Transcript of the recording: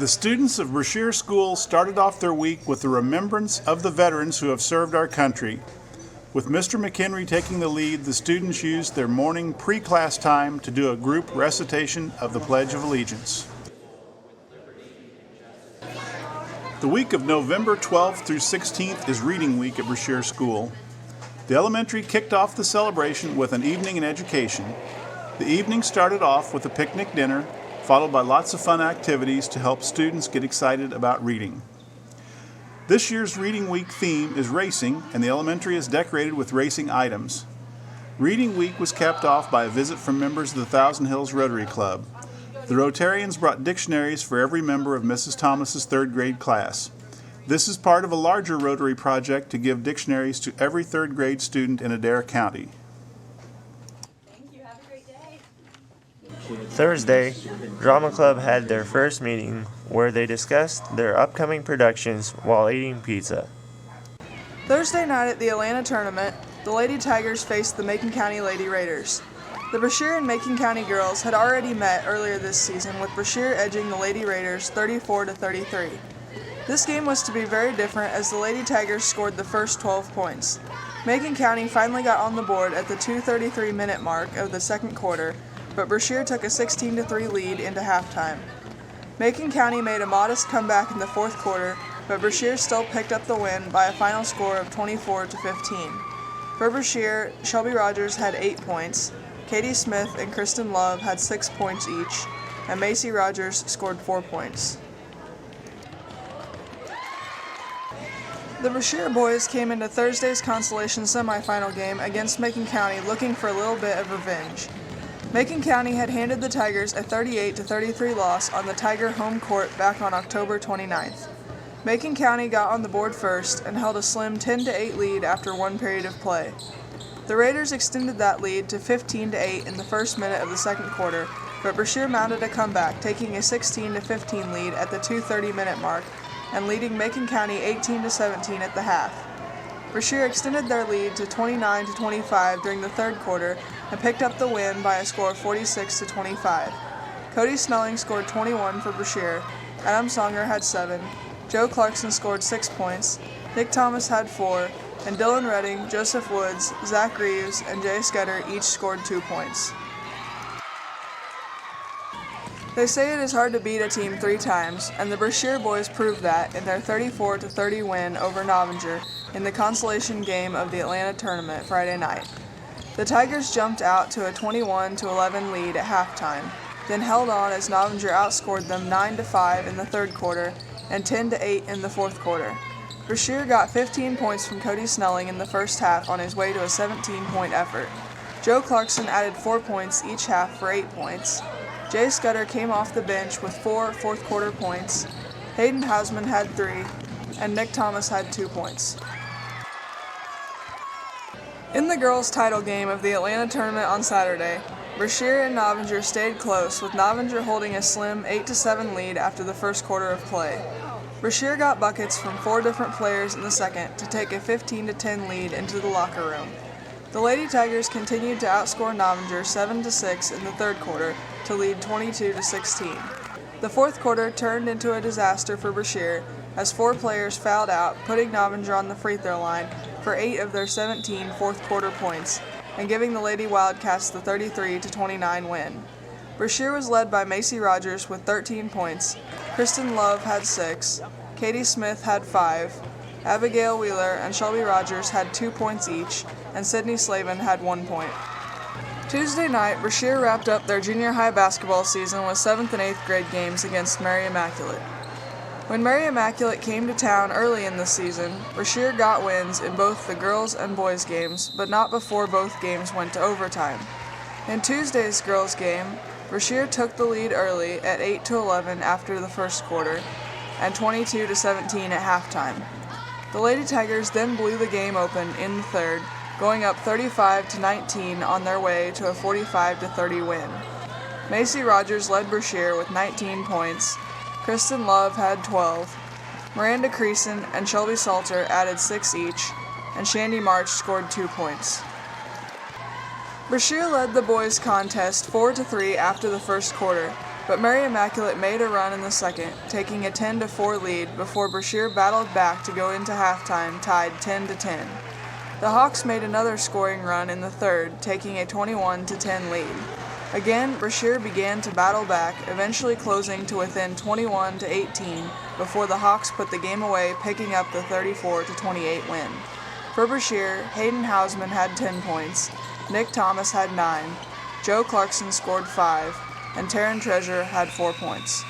The students of Brashear School started off their week with the remembrance of the veterans who have served our country. With Mr. McHenry taking the lead, the students used their morning pre-class time to do a group recitation of the Pledge of Allegiance. The week of November 12th through 16th is Reading Week at Brashear School. The elementary kicked off the celebration with an evening in education. The evening started off with a picnic dinner, followed by lots of fun activities to help students get excited about reading. This year's Reading Week theme is racing, and the elementary is decorated with racing items. Reading Week was capped off by a visit from members of the Thousand Hills Rotary Club. The Rotarians brought dictionaries for every member of Mrs. Thomas's third grade class. This is part of a larger Rotary project to give dictionaries to every third grade student in Adair County. Thursday, Drama Club had their first meeting where they discussed their upcoming productions while eating pizza. Thursday night at the Atlanta tournament, the Lady Tigers faced the Macon County Lady Raiders. The Brashear and Macon County girls had already met earlier this season, with Brashear edging the Lady Raiders 34-33. This game was to be very different as the Lady Tigers scored the first 12 points. Macon County finally got on the board at the 2:33-minute mark of the second quarter, but Brashear took a 16-3 lead into halftime. Macon County made a modest comeback in the fourth quarter, but Brashear still picked up the win by a final score of 24-15. For Brashear, Shelby Rogers had 8 points, Katie Smith and Kristen Love had 6 points each, and Macy Rogers scored 4 points. The Brashear boys came into Thursday's consolation semifinal game against Macon County looking for a little bit of revenge. Macon County had handed the Tigers a 38-33 loss on the Tiger home court back on October 29th. Macon County got on the board first and held a slim 10-8 lead after one period of play. The Raiders extended that lead to 15-8 in the first minute of the second quarter, but Brashear mounted a comeback, taking a 16-15 lead at the 2:30-minute mark and leading Macon County 18-17 at the half. Brashear extended their lead to 29-25 during the third quarter and picked up the win by a score of 46-25. Cody Snelling scored 21 for Brashear, Adam Songer had 7, Joe Clarkson scored 6 points, Nick Thomas had 4, and Dylan Redding, Joseph Woods, Zach Reeves, and Jay Scudder each scored 2 points. They say it is hard to beat a team 3 times, and the Brashear boys proved that in their 34-30 win over Novinger in the consolation game of the Atlanta tournament Friday night. The Tigers jumped out to a 21-11 lead at halftime, then held on as Novinger outscored them 9-5 in the third quarter and 10-8 in the fourth quarter. Brashear got 15 points from Cody Snelling in the first half on his way to a 17-point effort. Joe Clarkson added 4 points each half for 8 points. Jay Scudder came off the bench with 4 fourth-quarter points. Hayden Hausman had 3, and Nick Thomas had 2 points. In the girls' title game of the Atlanta tournament on Saturday, Brashear and Novinger stayed close, with Novinger holding a slim 8-7 lead after the first quarter of play. Brashear got buckets from 4 different players in the second to take a 15-10 lead into the locker room. The Lady Tigers continued to outscore Novinger 7-6 in the third quarter to lead 22-16. The fourth quarter turned into a disaster for Brashear as 4 players fouled out, putting Novinger on the free throw line for 8 of their 17 fourth quarter points and giving the Lady Wildcats the 33-29 win. Brashear was led by Macy Rogers with 13 points, Kristen Love had 6, Katie Smith had 5, Abigail Wheeler and Shelby Rogers had 2 points each, and Sydney Slavin had 1 point. Tuesday night, Brashear wrapped up their junior high basketball season with 7th and 8th grade games against Mary Immaculate. When Mary Immaculate came to town early in the season, Brashear got wins in both the girls' and boys' games, but not before both games went to overtime. In Tuesday's girls' game, Brashear took the lead early at 8-11 after the first quarter, and 22-17 at halftime. The Lady Tigers then blew the game open in the third, going up 35-19 on their way to a 45-30 win. Macy Rogers led Brashear with 19 points, Kristen Love had 12, Miranda Creason and Shelby Salter added 6 each, and Shandy March scored 2 points. Brashear led the boys' contest 4-3 after the first quarter, but Mary Immaculate made a run in the second, taking a 10-4 lead before Brashear battled back to go into halftime tied 10-10. The Hawks made another scoring run in the third, taking a 21-10 lead. Again, Brashear began to battle back, eventually closing to within 21-18 before the Hawks put the game away, picking up the 34-28 win. For Brashear, Hayden Hausman had 10 points, Nick Thomas had 9, Joe Clarkson scored 5, and Taryn Treasure had 4 points.